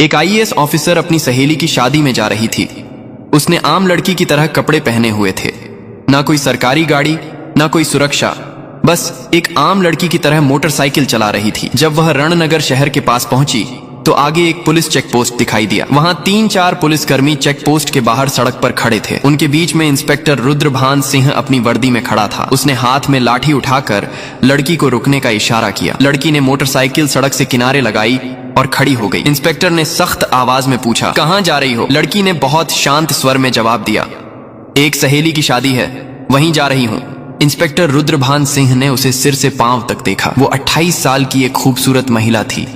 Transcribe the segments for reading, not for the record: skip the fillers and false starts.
एक IAS officer अपनी सहेली की शादी में जा रही थी। उसने आम लड़की की तरह कपड़े पहने हुए थे, ना कोई सरकारी गाड़ी ना कोई सुरक्षा, बस एक आम लड़की की तरह मोटरसाइकिल चला रही थी। जब वह रणनगर शहर के पास पहुंची तो आगे एक पुलिस चेक पोस्ट दिखाई दिया। वहां 3-4 पुलिसकर्मी चेक पोस्ट के बाहर सड़क पर खड़े थे। उनके बीच में इंस्पेक्टर रुद्रभान सिंह अपनी वर्दी में खड़ा था। उसने हाथ में लाठी उठाकर लड़की को रुकने का इशारा किया। लड़की ने मोटरसाइकिल सड़क से किनारे लगाई और खड़ी हो गई। इंस्पेक्टर ने सख्त आवाज में पूछा, कहां जा रही हो? लड़की ने बहुत शांत स्वर में जवाब दिया, एक सहेली की शादी है, वहीं जा रही हूं। इंस्पेक्टर रुद्रभान सिंह ने उसे सिर से पांव तक देखा। वो 28 साल की एक खूबसूरत महिला थी।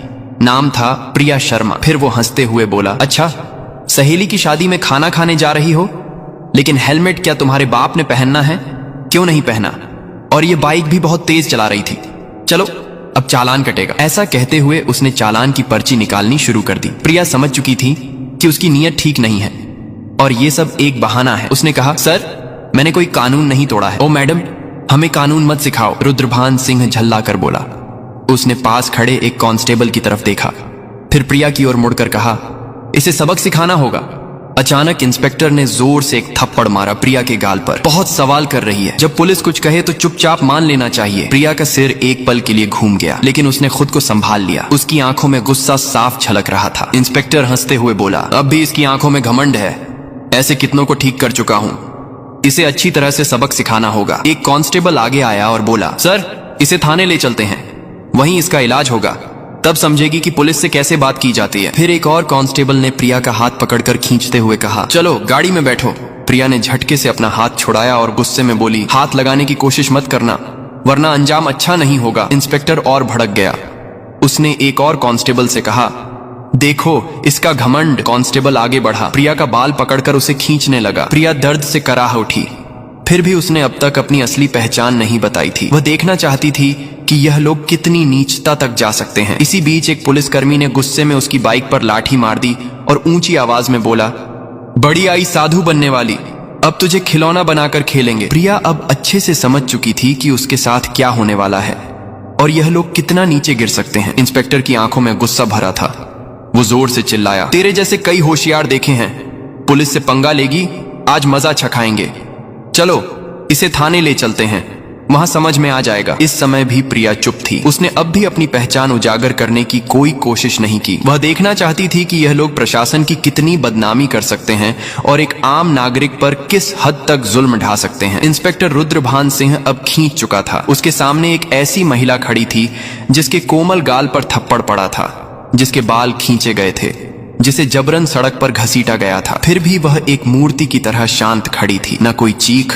नाम था प्रिया शर्मा। फिर वो हंसते हुए बोला, अच्छा, सहेली की शादी में खाना खाने जा रही हो, लेकिन हेलमेट क्या तुम्हारे बाप ने पहनना है? क्यों नहीं पहना? और ये बाइक भी बहुत तेज चला रही थी। चलो अब चालान कटेगा। ऐसा कहते हुए उसने चालान की पर्ची निकालनी शुरू कर दी। प्रिया समझ चुकी थी कि उसकी नीयत ठीक नहीं है और ये सब एक बहाना है। उसने कहा, सर, मैंने कोई कानून नहीं तोड़ा है। ओ मैडम, हमें कानून मत सिखाओ, रुद्रभान सिंह झल्ला कर बोला। उसने पास खड़े एक कांस्टेबल की तरफ देखा, फिर प्रिया की ओर मुड़कर कहा, इसे सबक सिखाना होगा। अचानक इंस्पेक्टर ने जोर से एक थप्पड़ मारा प्रिया के गाल पर। बहुत सवाल कर रही है, जब पुलिस कुछ कहे तो चुपचाप मान लेना चाहिए। प्रिया का सिर एक पल के लिए घूम गया, लेकिन उसने खुद को संभाल लिया। उसकी आंखों में गुस्सा साफ झलक रहा था। इंस्पेक्टर हंसते हुए बोला, अब भी इसकी आंखों में घमंड है। ऐसे कितनों को ठीक कर चुका हूं, इसे अच्छी तरह से सबक सिखाना होगा। एक कांस्टेबल आगे आया और बोला, सर, इसे थाने ले चलते हैं, वहीं इसका इलाज होगा, तब समझेगी कि पुलिस से कैसे बात की जाती है। फिर एक और कांस्टेबल ने प्रिया का हाथ पकड़कर खींचते हुए कहा, चलो गाड़ी में बैठो। प्रिया ने झटके से अपना हाथ छुड़ाया और गुस्से में बोली, हाथ लगाने की कोशिश मत करना, वरना अंजाम अच्छा नहीं होगा। इंस्पेक्टर और भड़क गया। उसने एक और कांस्टेबल से कहा, देखो इसका घमंड। कांस्टेबल आगे बढ़ा, प्रिया का बाल पकड़कर उसे खींचने लगा। प्रिया दर्द से कराह उठी। फिर भी उसने अब तक अपनी असली पहचान नहीं बताई थी। वह देखना चाहती थी कि यह लोग कितनी नीचता तक जा सकते हैं। इसी बीच एक पुलिसकर्मी ने गुस्से में उसकी बाइक पर लाठी मार दी और ऊंची आवाज में बोला, बड़ी आई साधु बनने वाली, अब तुझे खिलौना बनाकर खेलेंगे। प्रिया अब अच्छे से समझ चुकी थी कि उसके साथ क्या होने वाला है और यह लोग कितना नीचे गिर सकते हैं। इंस्पेक्टर की आंखों में गुस्सा भरा था। वो जोर से चिल्लाया, तेरे जैसे कई होशियार देखे हैं, पुलिस से पंगा लेगी, आज मजा चखाएंगे। चलो इसे थाने ले चलते हैं, वहां समझ में आ जाएगा। इस समय भी प्रिया चुप थी। उसने अब भी अपनी पहचान उजागर करने की कोई कोशिश नहीं की। वह देखना चाहती थी कि यह लोग प्रशासन की कितनी बदनामी कर सकते हैं और एक आम नागरिक पर किस हद तक जुल्म ढा सकते हैं। इंस्पेक्टर रुद्रभान सिंह अब खींच चुका था। उसके सामने एक ऐसी महिला खड़ी थी जिसके कोमल गाल पर थप्पड़ पड़ा था, जिसके बाल खींचे गए थे, जिसे जबरन सड़क पर घसीटा गया था। फिर भी वह एक मूर्ति की तरह शांत खड़ी थी, न कोई चीख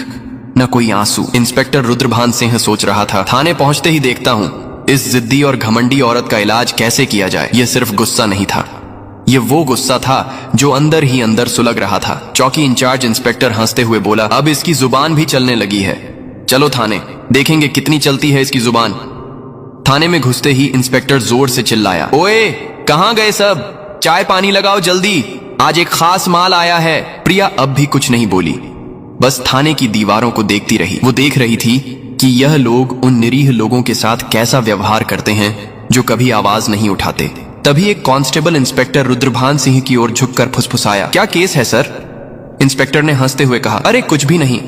न कोई आंसू। इंस्पेक्टर रुद्रभान सिंह सोच रहा था, थाने पहुंचते ही देखता हूं इस जिद्दी और घमंडी औरत का इलाज कैसे किया जाए। यह सिर्फ गुस्सा नहीं था, यह वो गुस्सा था जो अंदर ही अंदर सुलग रहा था। चौकी इंचार्ज इंस्पेक्टर हंसते हुए बोला, अब इसकी जुबान भी चलने लगी है, चलो थाने, देखेंगे कितनी चलती है इसकी जुबान। थाने में घुसते ही इंस्पेक्टर जोर से चिल्लाया, ओए कहां गए सब, चाय पानी लगाओ जल्दी, आज एक खास माल आया है। प्रिया अब भी कुछ नहीं बोली, बस थाने की दीवारों को देखती रही। वो देख रही थी कि यह लोग उन निरीह लोगों के साथ कैसा व्यवहार करते हैं जो कभी आवाज नहीं उठाते। तभी एक कांस्टेबल इंस्पेक्टर रुद्रभान सिंह की ओर झुककर फुसफुसाया, क्या केस है सर? इंस्पेक्टर ने हंसते हुए कहा, अरे कुछ भी नहीं,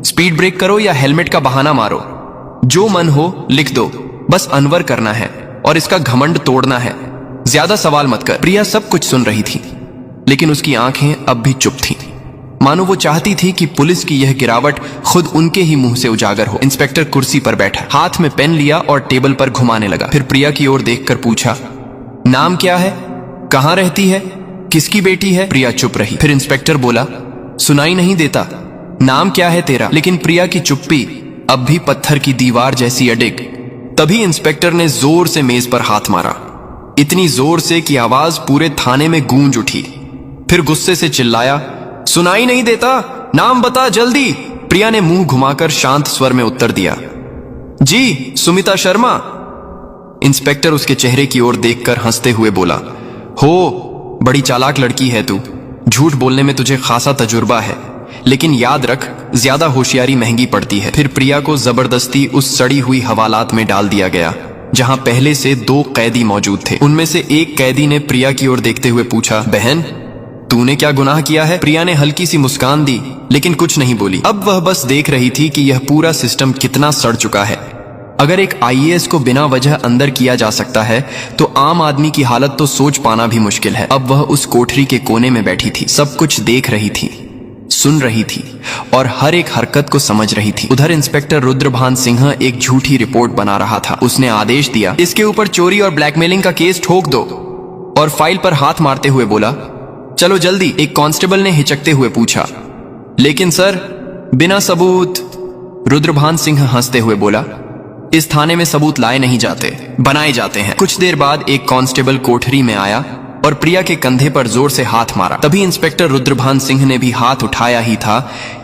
स्पीड ब्रेक करो या हेलमेट का बहाना मारो, जो मन हो लिख दो, बस अनवर करना है और इसका घमंड तोड़ना है, ज्यादा सवाल मत कर। प्रिया सब कुछ सुन रही थी, लेकिन उसकी आंखें अब भी चुप थीं, मानो वो चाहती थी कि पुलिस की यह गिरावट खुद उनके ही मुंह से उजागर हो। इंस्पेक्टर कुर्सी पर बैठा, हाथ में पेन लिया और टेबल पर घुमाने लगा। फिर प्रिया की ओर देखकर पूछा, नाम क्या है, कहां रहती है, किसकी बेटी है? प्रिया चुप रही। फिर इंस्पेक्टर बोला, सुनाई नहीं देता, नाम क्या है तेरा? लेकिन प्रिया की चुप्पी अब भी पत्थर की दीवार जैसी अडिग। तभी इंस्पेक्टर ने जोर से मेज पर हाथ मारा, इतनी जोर से कि आवाज पूरे थाने में गूंज उठी। फिर गुस्से से चिल्लाया, सुनाई नहीं देता, नाम बता जल्दी। प्रिया ने मुंह घुमाकर शांत स्वर में उत्तर दिया, जी सुमिता शर्मा। इंस्पेक्टर उसके चेहरे की ओर देखकर हंसते हुए बोला, हो बड़ी चालाक लड़की है तू, झूठ बोलने में तुझे खासा तजुर्बा है, लेकिन याद रख ज्यादा होशियारी महंगी पड़ती है। फिर प्रिया को जबरदस्ती उस सड़ी हुई हवालात में डाल दिया गया जहां पहले से 2 कैदी मौजूद थे। उनमें से एक कैदी ने प्रिया की ओर देखते हुए पूछा, बहन तूने क्या गुनाह किया है? प्रिया ने हल्की सी मुस्कान दी लेकिन कुछ नहीं बोली। अब वह बस देख रही थी कि यह पूरा सिस्टम कितना सड़ चुका है। अगर एक आईएएस को बिना वजह अंदर किया जा सकता है तो आम आदमी की हालत तो सोच पाना भी मुश्किल है। अब वह उस कोठरी के कोने में बैठी थी, सब कुछ देख रही थी, सुन रही थी और हर एक हरकत को समझ रही थी। उधर इंस्पेक्टर रुद्रभान सिंह एक झूठी रिपोर्ट बना रहा था। उसने आदेश दिया, इसके ऊपर चोरी और ब्लैकमेलिंग का केस ठोक दो, और फाइल पर हाथ मारते हुए बोला, चलो जल्दी। एक कांस्टेबल ने हिचकते हुए पूछा, लेकिन सर बिना सबूत। रुद्रभान सिंह हंसते हुए बोला, इस थाने में सबूत लाए नहीं जाते, बनाए जाते हैं। कुछ देर बाद एक कांस्टेबल कोठरी में आया और प्रिया के कंधे पर जोर से हाथ मारा। तभी इंस्पेक्टर रुद्रभान सिंह ने भी हाथ उठाया ही था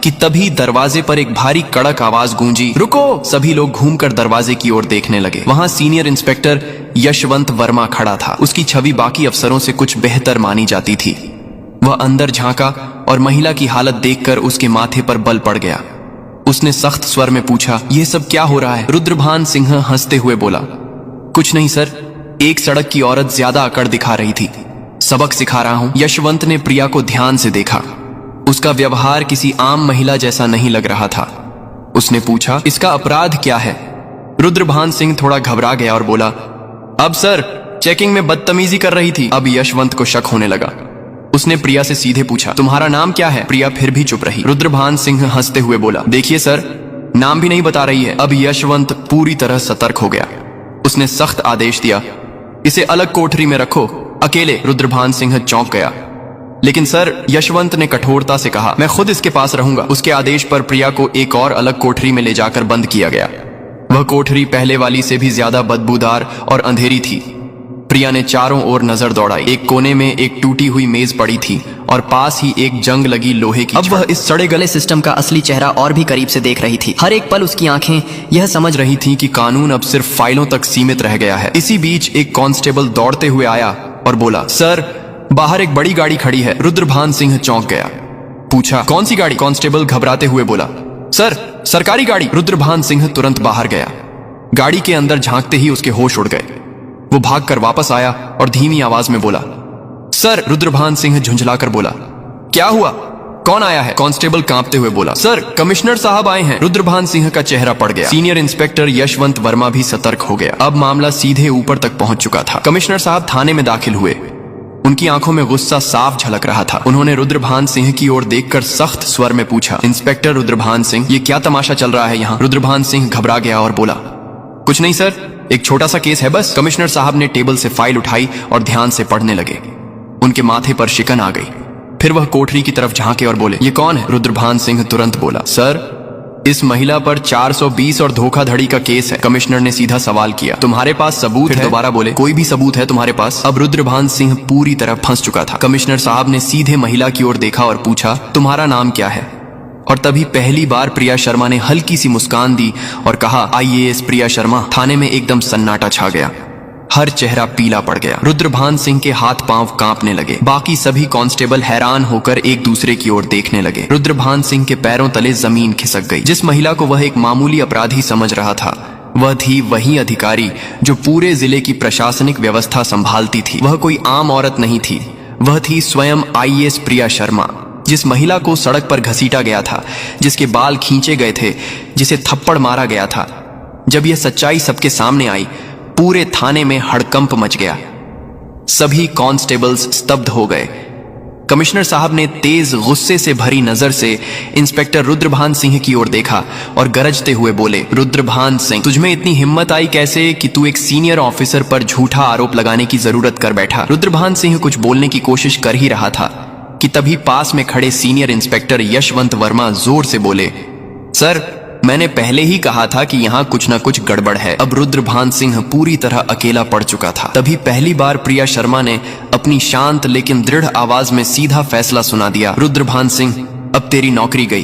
कि तभी दरवाजे पर एक भारी कड़क आवाज गूंजी, रुको। सभी लोग घूमकर दरवाजे की ओर देखने लगे। वहां सीनियर इंस्पेक्टर यशवंत वर्मा खड़ा था। उसकी छवि बाकी अफसरों से कुछ बेहतर मानी जाती थी। वह अंदर झांका और महिला की हालत देखकर उसके माथे पर बल पड़ गया। उसने सख्त स्वर में पूछा, यह सब क्या हो रहा है? रुद्रभान सिंह हंसते हुए बोला, कुछ नहीं सर, एक सड़क की औरत ज्यादा अकड़ दिखा रही थी, सबक सिखा रहा हूं। यशवंत ने प्रिया को ध्यान से देखा। उसका व्यवहार किसी आम महिला जैसा नहीं लग रहा था। उसने पूछा, इसका अपराध क्या है? रुद्रभान सिंह थोड़ा घबरा गया और बोला, अब सर चेकिंग में बदतमीजी कर रही थी। अब यशवंत को शक होने लगा। उसने प्रिया से सीधे पूछा, तुम्हारा नाम क्या है? प्रिया फिर भी चुप रही। रुद्रभान सिंह हंसते हुए बोला, देखिए सर, नाम भी नहीं बता रही है। अब यशवंत पूरी तरह सतर्क हो गया। उसने सख्त आदेश दिया, इसे अलग कोठरी में रखो, अकेले। रुद्रभान सिंह चौंक गया। लेकिन सर, यशवंत ने कठोरता से कहा, मैं खुद इसके पास रहूंगा। उसके आदेश पर प्रिया को एक और अलग कोठरी में ले जाकर बंद किया गया। वह कोठरी पहले वाली से भी ज्यादा बदबूदार और अंधेरी थी। प्रिया ने चारों ओर नजर दौड़ाई। एक कोने में एक टूटी हुई मेज पड़ी थी और पास ही एक जंग लगी लोहे की। अब वह इस सड़े गले सिस्टम का असली चेहरा और भी करीब से देख रही थी। हर एक पल उसकी आंखें यह समझ रही थीं कि कानून अब सिर्फ फाइलों तक सीमित रह गया है। इसी बीच एक कांस्टेबल दौड़ते हुए आया और बोला, सर बाहर एक बड़ी गाड़ी खड़ी है। रुद्रभान सिंह चौंक गया। पूछा, कौन सी गाड़ी? कांस्टेबल घबराते हुए बोला, सर सरकारी गाड़ी। रुद्रभान सिंह तुरंत बाहर गया। गाड़ी के अंदर झांकते ही उसके होश उड़ गए। वो भागकर वापस आया और धीमी आवाज में बोला, सर। रुद्रभान सिंह झुंझलाकर बोला, क्या हुआ? कौन आया है? कांस्टेबल कांपते हुए बोला, सर कमिश्नर साहब आए हैं। रुद्रभान सिंह का चेहरा पड़ गया। सीनियर इंस्पेक्टर यशवंत वर्मा भी सतर्क हो गया। अब मामला सीधे ऊपर तक पहुंच चुका था। कमिश्नर साहब थाने में दाखिल हुए। उनकी आंखों में गुस्सा साफ झलक रहा था। उन्होंने रुद्रभान सिंह की ओर देखकर सख्त स्वर में पूछा, इंस्पेक्टर रुद्रभान सिंह, ये क्या तमाशा चल रहा है यहाँ? रुद्रभान सिंह घबरा गया और बोला, कुछ नहीं सर, एक छोटा सा केस है बस। कमिश्नर साहब ने टेबल से फाइल उठाई और ध्यान से पढ़ने लगे। उनके माथे पर शिकन आ गई। फिर वह कोठरी की तरफ झांके और बोले, ये कौन है? रुद्रभान सिंह तुरंत बोला, सर इस महिला पर 420 और धोखाधड़ी का केस है। कमिश्नर ने सीधा सवाल किया, तुम्हारे पास सबूत है? दोबारा बोले, कोई भी सबूत है तुम्हारे पास? अब रुद्रभान सिंह पूरी तरह फंस चुका था। कमिश्नर साहब ने सीधे महिला की ओर देखा और पूछा, तुम्हारा नाम क्या है? और तभी पहली बार प्रिया शर्मा ने हल्की सी मुस्कान दी और कहा, आईएएस प्रिया शर्मा। थाने में एकदम सन्नाटा छा गया। हर चेहरा पीला पड़ गया। रुद्रभान सिंह के हाथ पांव कांपने लगे। बाकी सभी कांस्टेबल हैरान होकर एक दूसरे की ओर देखने लगे। रुद्रभान सिंह के पैरों तले जमीन खिसक गई। जिस महिला को वह एक मामूली अपराधी समझ रहा था, वह थी वही अधिकारी जो पूरे जिले की प्रशासनिक व्यवस्था संभालती थी। वह कोई आम औरत नहीं थी, वह थी स्वयं आईएएस प्रिया शर्मा। जिस महिला को सड़क पर घसीटा गया था, जिसके बाल खींचे गए थे, जिसे थप्पड़ मारा गया था, जब यह सच्चाई सबके सामने आई, पूरे थाने में हड़कंप मच गया। सभी कांस्टेबल्स स्तब्ध हो गए। कमिश्नर साहब ने तेज गुस्से से भरी नजर से इंस्पेक्टर रुद्रभान सिंह की ओर देखा और गरजते हुए बोले, रुद्रभान सिंह, तुझमें इतनी हिम्मत आई कैसे कि तू एक सीनियर ऑफिसर पर झूठा आरोप लगाने की जरूरत कर बैठा? रुद्रभान सिंह कुछ बोलने की कोशिश कर ही रहा था कि तभी पास में खड़े सीनियर इंस्पेक्टर यशवंत वर्मा जोर से बोले, सर मैंने पहले ही कहा था कि यहाँ कुछ न कुछ गड़बड़ है। अब रुद्रभान सिंह पूरी तरह अकेला पड़ चुका था। तभी पहली बार प्रिया शर्मा ने अपनी शांत लेकिन दृढ़ आवाज में सीधा फैसला सुना दिया, रुद्रभान सिंह, अब तेरी नौकरी गई,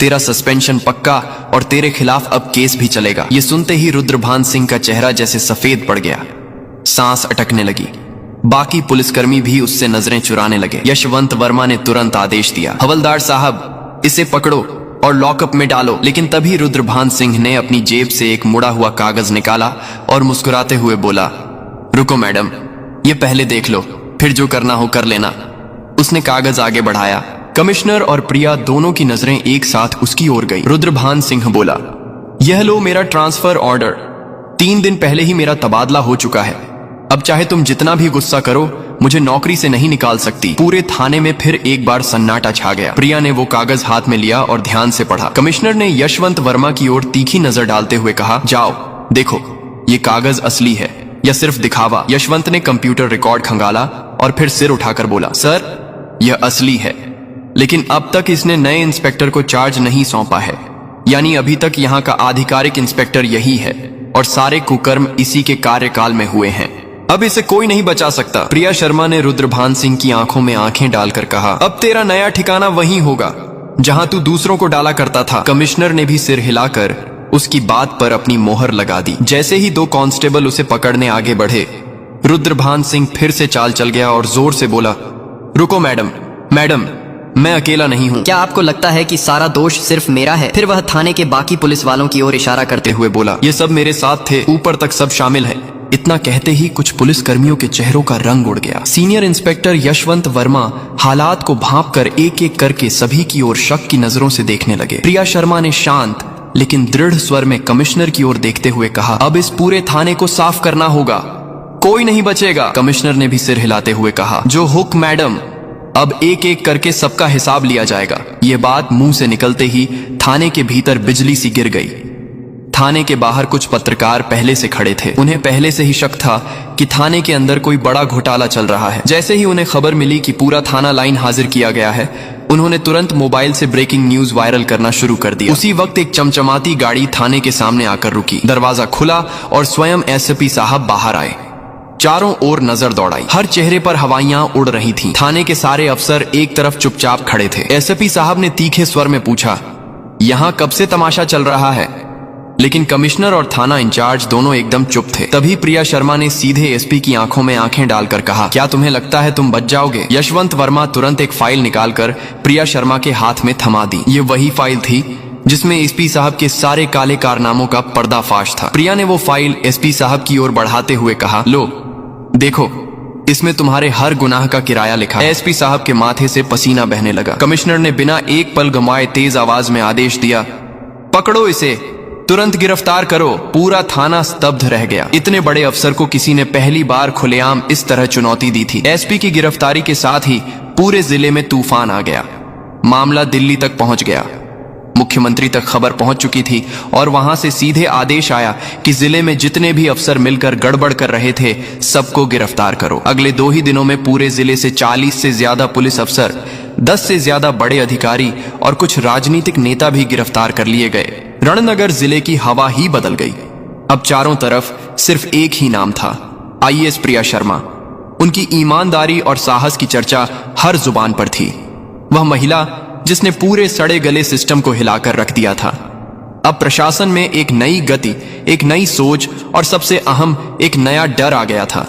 तेरा सस्पेंशन पक्का और तेरे खिलाफ अब केस भी चलेगा। ये सुनते ही रुद्रभान सिंह का चेहरा जैसे सफेद पड़ गया। सांस अटकने लगी। बाकी पुलिसकर्मी भी उससे नजरें चुराने लगे। यशवंत वर्मा ने तुरंत आदेश दिया, हवलदार साहब इसे पकड़ो और लॉकअप में डालो। लेकिन तभी रुद्रभान सिंह ने अपनी जेब से एक मुड़ा हुआ कागज निकाला और मुस्कुराते हुए बोला, रुको मैडम, ये पहले देख लो, फिर जो करना हो कर लेना। उसने कागज आगे बढ़ाया। कमिश्नर और प्रिया दोनों की नजरें एक साथ उसकी ओर गई। रुद्रभान सिंह बोला, यह लो मेरा ट्रांसफर ऑर्डर। 3 दिन पहले ही मेरा तबादला हो चुका है। अब चाहे तुम जितना भी गुस्सा करो, मुझे नौकरी से नहीं निकाल सकती। पूरे थाने में फिर एक बार सन्नाटा छा गया। प्रिया ने वो कागज हाथ में लिया और ध्यान से पढ़ा। कमिश्नर ने यशवंत वर्मा की ओर तीखी नजर डालते हुए कहा, जाओ देखो, ये कागज असली है या सिर्फ दिखावा। यशवंत ने कंप्यूटर रिकॉर्ड खंगाला और फिर सिर उठाकर बोला, सर यह असली है, लेकिन अब तक इसने नए इंस्पेक्टर को चार्ज नहीं सौंपा है। यानी अभी तक यहाँ का आधिकारिक इंस्पेक्टर यही है और सारे कुकर्म इसी के कार्यकाल में हुए हैं। अब इसे कोई नहीं बचा सकता। प्रिया शर्मा ने रुद्रभान सिंह की आंखों में आंखें डालकर कहा, अब तेरा नया ठिकाना वहीं होगा जहां तू दूसरों को डाला करता था। कमिश्नर ने भी सिर हिलाकर उसकी बात पर अपनी मोहर लगा दी। जैसे ही 2 कांस्टेबल उसे पकड़ने आगे बढ़े, रुद्रभान सिंह फिर से चाल चल गया और जोर से बोला, रुको मैडम, मैडम मैं अकेला नहीं हूँ। क्या आपको लगता है कि सारा दोष सिर्फ मेरा है? फिर वह थाने के बाकी पुलिस वालों की ओर इशारा करते हुए बोला, ये सब मेरे साथ थे, ऊपर तक सब शामिल है। इतना कहते ही कुछ पुलिस कर्मियों के चेहरों का रंग उड़ गया। सीनियर इंस्पेक्टर यशवंत वर्मा हालात को भांपकर एक एक करके सभी की ओर शक की नजरों से देखने लगे। प्रिया शर्मा ने शांत लेकिन दृढ़ स्वर में कमिश्नर की ओर देखते हुए कहा, अब इस पूरे थाने को साफ करना होगा, कोई नहीं बचेगा। कमिश्नर ने भी सिर हिलाते हुए कहा, जो हुक्म मैडम, अब एक एक करके सबका हिसाब लिया जाएगा। ये बात मुंह से निकलते ही थाने के भीतर बिजली सी गिर गई। थाने के बाहर कुछ पत्रकार पहले से खड़े थे। उन्हें पहले से ही शक था कि थाने के अंदर कोई बड़ा घोटाला चल रहा है। जैसे ही उन्हें खबर मिली कि पूरा थाना लाइन हाजिर किया गया है, उन्होंने तुरंत मोबाइल से ब्रेकिंग न्यूज वायरल करना शुरू कर दिया। उसी वक्त एक चमचमाती गाड़ी थाने के सामने आकर रुकी। दरवाजा खुला और स्वयं एसपी साहब बाहर आए। चारों ओर नजर दौड़ाई। हर चेहरे पर हवाइयां उड़ रही थीं। थाने के सारे अफसर एक तरफ चुपचाप खड़े थे। एसपी साहब ने तीखे स्वर में पूछा, यहां कब से तमाशा चल रहा है? लेकिन कमिश्नर और थाना इंचार्ज दोनों एकदम चुप थे। तभी प्रिया शर्मा ने सीधे एसपी की आंखों में आंखें डालकर कहा, क्या तुम्हें लगता है तुम बच जाओगे? यशवंत वर्मा तुरंत एक फाइल निकालकर प्रिया शर्मा के हाथ में थमा दी। ये वही फाइल थी जिसमें एसपी साहब के सारे काले कारनामों का पर्दाफाश था। प्रिया ने वो फाइल एसपी साहब की ओर बढ़ाते हुए कहा, लो देखो, इसमें तुम्हारे हर गुनाह का किराया लिखा है। एसपी साहब के माथे से पसीना बहने लगा। कमिश्नर ने बिना एक पल गंवाए तेज आवाज में आदेश दिया, पकड़ो इसे, तुरंत गिरफ्तार करो। पूरा थाना स्तब्ध रह गया। इतने बड़े अफसर को किसी ने पहली बार खुलेआम इस तरह चुनौती दी थी। एसपी की गिरफ्तारी के साथ ही पूरे जिले में तूफान आ गया। मामला दिल्ली तक पहुंच गया। मुख्यमंत्री तक खबर पहुंच चुकी थी और वहां से सीधे आदेश आया कि जिले में जितने भी अफसर मिलकर गड़बड़ कर रहे थे, सबको गिरफ्तार करो। अगले 2 ही दिनों में पूरे जिले से 40 से ज्यादा पुलिस अफसर, 10 से ज्यादा बड़े अधिकारी और कुछ राजनीतिक नेता भी गिरफ्तार कर लिए गए। रणनगर जिले की हवा ही बदल गई। अब चारों तरफ सिर्फ एक ही नाम था, आईएएस प्रिया शर्मा। उनकी ईमानदारी और साहस की चर्चा हर जुबान पर थी। वह महिला जिसने पूरे सड़े गले सिस्टम को हिलाकर रख दिया था। अब प्रशासन में एक नई गति, एक नई सोच और सबसे अहम एक नया डर आ गया था।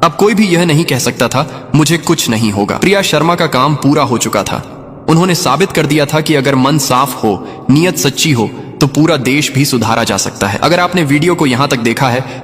अब कोई भी यह नहीं कह सकता था मुझे कुछ नहीं होगा। प्रिया शर्मा का काम पूरा हो चुका था। उन्होंने साबित कर दिया था कि अगर मन साफ हो, नीयत सच्ची हो, तो पूरा देश भी सुधारा जा सकता है। अगर आपने वीडियो को यहां तक देखा है